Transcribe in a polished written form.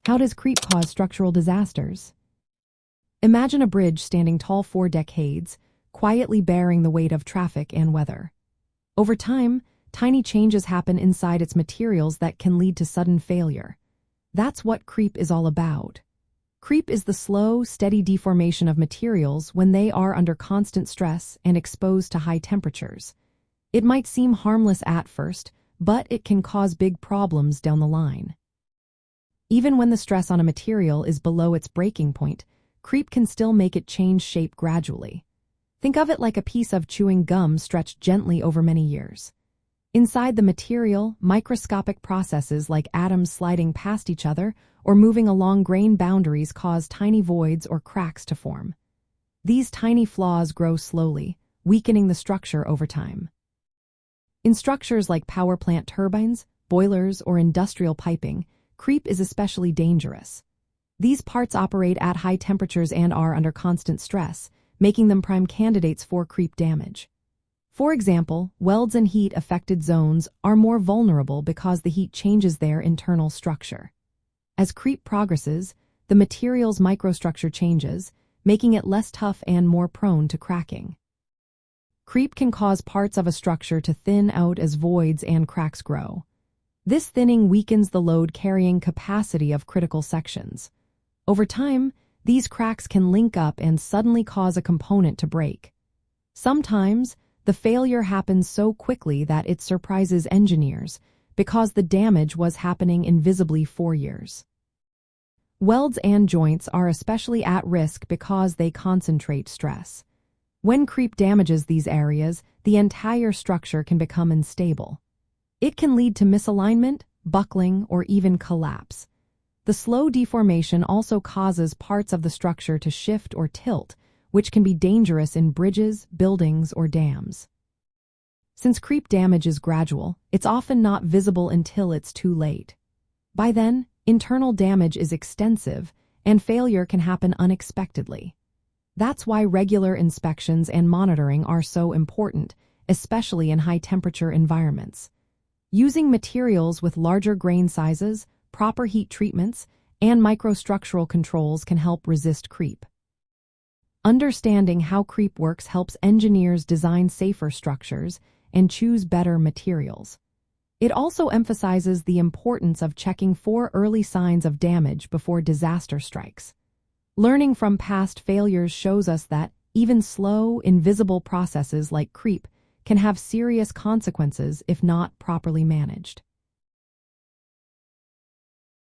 How does creep cause structural disasters? Imagine a bridge standing tall for decades, quietly bearing the weight of traffic and weather. Over time, tiny changes happen inside its materials that can lead to sudden failure. That's what creep is all about. Creep is the slow, steady deformation of materials when they are under constant stress and exposed to high temperatures. It might seem harmless at first, but it can cause big problems down the line. Even when the stress on a material is below its breaking point, creep can still make it change shape gradually. Think of it like a piece of chewing gum stretched gently over many years. Inside the material, microscopic processes like atoms sliding past each other or moving along grain boundaries cause tiny voids or cracks to form. These tiny flaws grow slowly, weakening the structure over time. In structures like power plant turbines, boilers, or industrial piping, creep is especially dangerous. These parts operate at high temperatures and are under constant stress, making them prime candidates for creep damage. For example, welds and heat-affected zones are more vulnerable because the heat changes their internal structure. As creep progresses, the material's microstructure changes, making it less tough and more prone to cracking. Creep can cause parts of a structure to thin out as voids and cracks grow. This thinning weakens the load-carrying capacity of critical sections. Over time, these cracks can link up and suddenly cause a component to break. Sometimes, the failure happens so quickly that it surprises engineers because the damage was happening invisibly for years. Welds and joints are especially at risk because they concentrate stress. When creep damages these areas, the entire structure can become unstable. It can lead to misalignment, buckling, or even collapse. The slow deformation also causes parts of the structure to shift or tilt, which can be dangerous in bridges, buildings, or dams. Since creep damage is gradual, it's often not visible until it's too late. By then, internal damage is extensive, and failure can happen unexpectedly. That's why regular inspections and monitoring are so important, especially in high-temperature environments. Using materials with larger grain sizes, proper heat treatments, and microstructural controls can help resist creep. Understanding how creep works helps engineers design safer structures and choose better materials. It also emphasizes the importance of checking for early signs of damage before disaster strikes. Learning from past failures shows us that even slow, invisible processes like creep can have serious consequences if not properly managed.